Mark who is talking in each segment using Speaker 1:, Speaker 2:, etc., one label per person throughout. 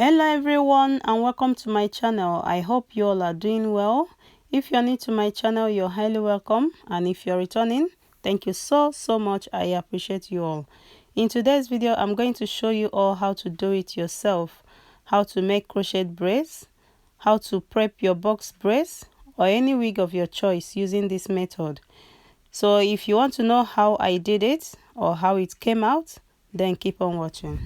Speaker 1: Hello everyone and welcome to my channel. I hope you all are doing well. If you're new to my channel, you're highly welcome, and if you're returning, thank you so much. I appreciate you all. In today's video, I'm going to show you all how to do it yourself, how to make crochet braids, how to prep your box braids or any wig of your choice using this method. So if you want to know how I did it or how it came out, then keep on watching.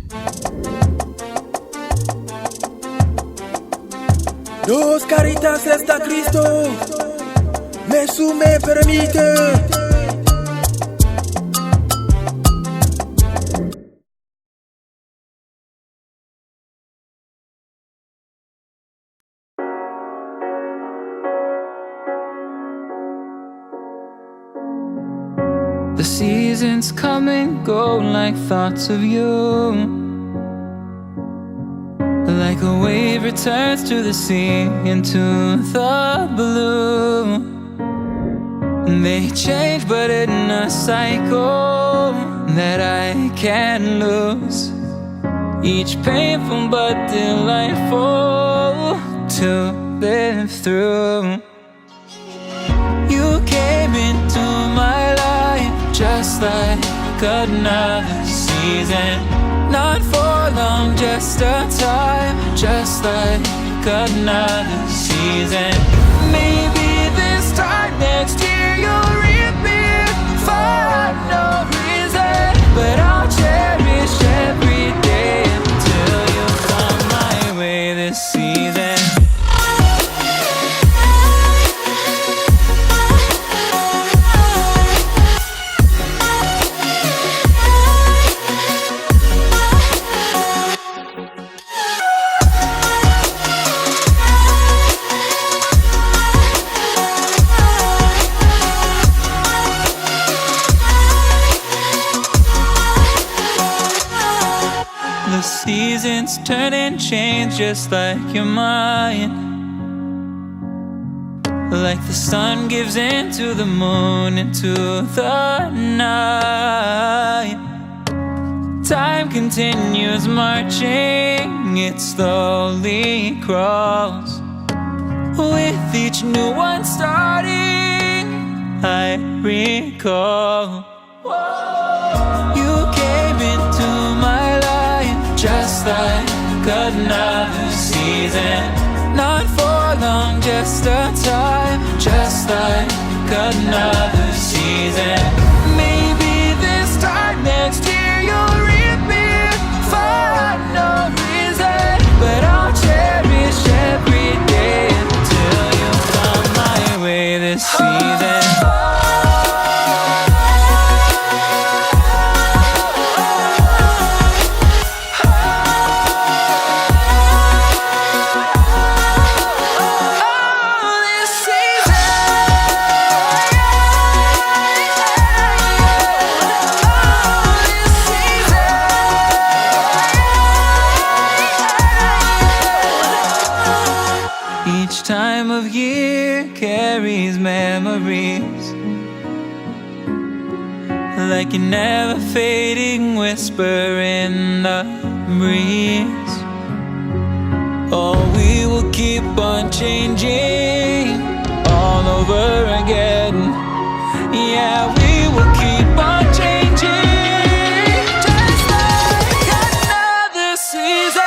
Speaker 2: Dos caritas está Cristo, me sume permite.
Speaker 3: The seasons come and go like thoughts of you. Like a wave returns to the sea, into the blue. They change but in a cycle that I can't lose. Each painful but delightful to live through. You came into my life just like another season. Not for long, just a time, just like another season. Maybe this time next year you'll reappear for no reason, but I'll cherish every day until you come my way this season. The seasons turn and change just like your mind. Like the sun gives into the moon, into the night. Time continues marching, it slowly crawls. With each new one starting, I recall. You came into my life just like another season. Not for long, just a time, just like another season. Maybe this time next year you'll reappear for no reason, but I'll cherish every day until you come my way this season. Each time of year carries memories, like a never fading whisper in the breeze. Oh, we will keep on changing all over again. Yeah, we will keep on changing just like another season.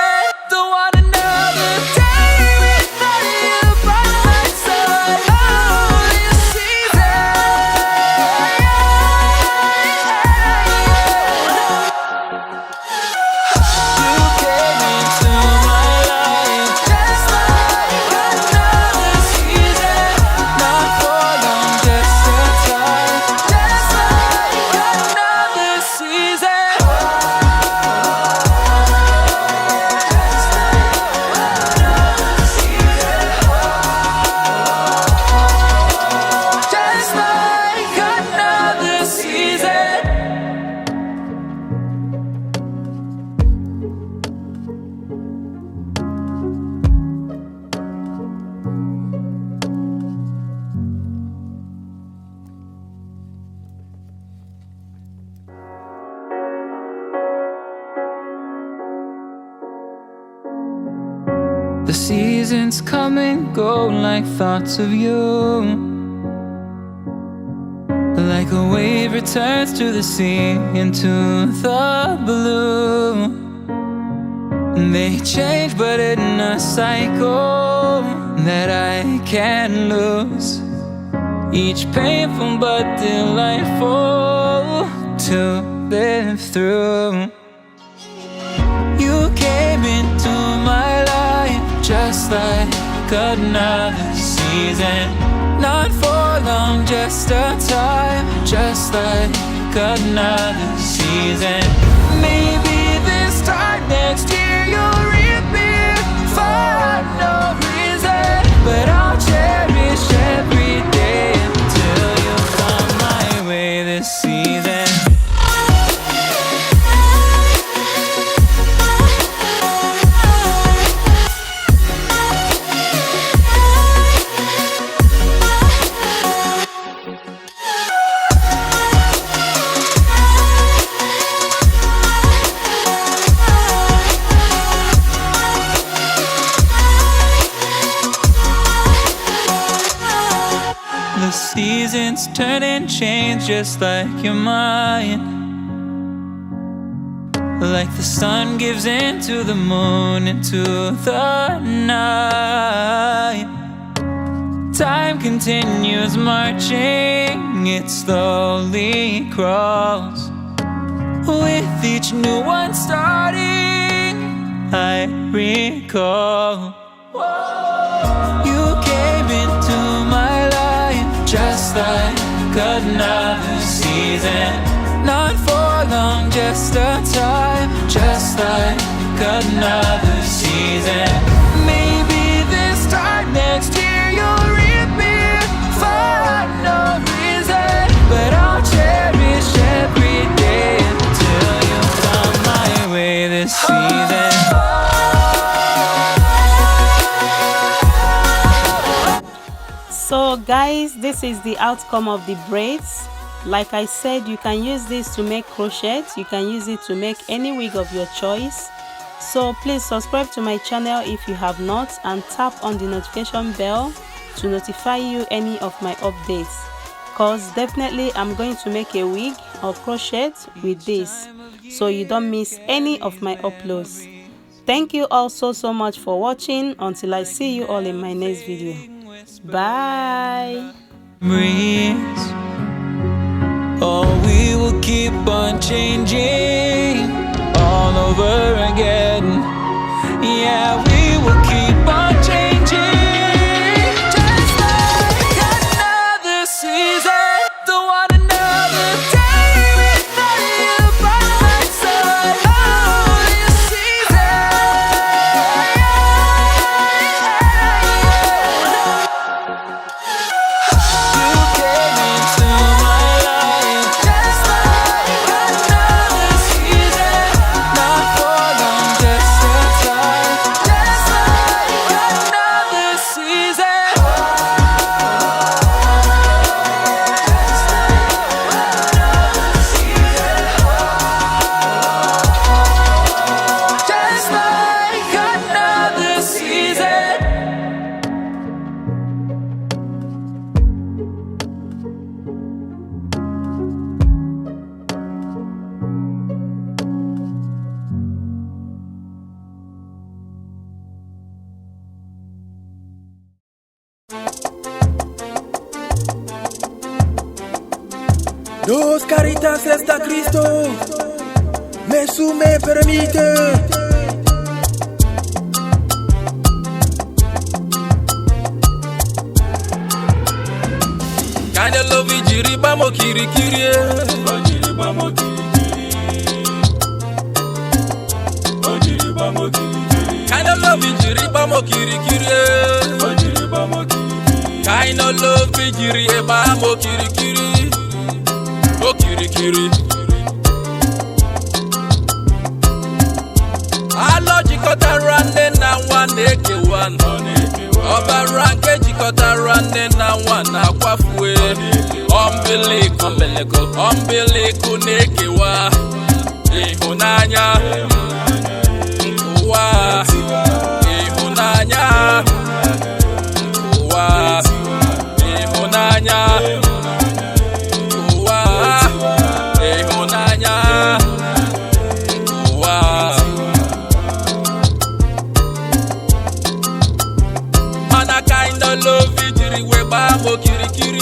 Speaker 3: Don't want another day without you by my side. Oh, this season. You came into my life just like another season. Not for long, The seasons come and go like thoughts of you. Like a wave returns to the sea, into the blue. They change but in a cycle that I can't lose. Each painful but delightful to live through. You came into my life just like another season. Not for long, just a time, just like another season. Maybe this time next year you'll reappear for no reason, but I'll cherish every day until you come my way this season. The seasons turn and change just like your mind. Like the sun gives into the moon, into the night. Time continues marching, it slowly crawls. With each new one starting, I recall. You came into my life just like another season. Not for long, just a time, just like another season. Maybe this time next year you'll reappear for no reason, but I'll cherish every day until you come my way this season.
Speaker 1: So guys, this is the outcome of the braids. Like I said, you can use this to make crochet, you can use it to make any wig of your choice. So please subscribe to my channel if you have not, and tap on the notification bell to notify you any of my updates, cause definitely I'm going to make a wig or crochet with this, so you don't miss any of my uploads. Thank you all so much for watching. Until I see you all in my next video. Bye.
Speaker 3: Breeze. Oh, we will keep on changing all over again. Yeah, we will keep on changing just like another season. Don't want another day without you by my side. Oh, this
Speaker 2: Dos caritas está Cristo, me permite. Kinda love you, jiri bamo kiri kiri. Jiri bamo kiri kiri. Jiri bamo kiri kiri. Kinda love you, jiri bamo kiri kiri. Jiri bamo kiri kiri. Kinda love you, jiri bamo kiri kiri. Oh kiri kiri. Alo jikota rande na one eke one. Oba ranke jikota rande na one akwafue. Umbilical neke wa. Ihunanya. Ihunanya. jiri we ba mo kirikiri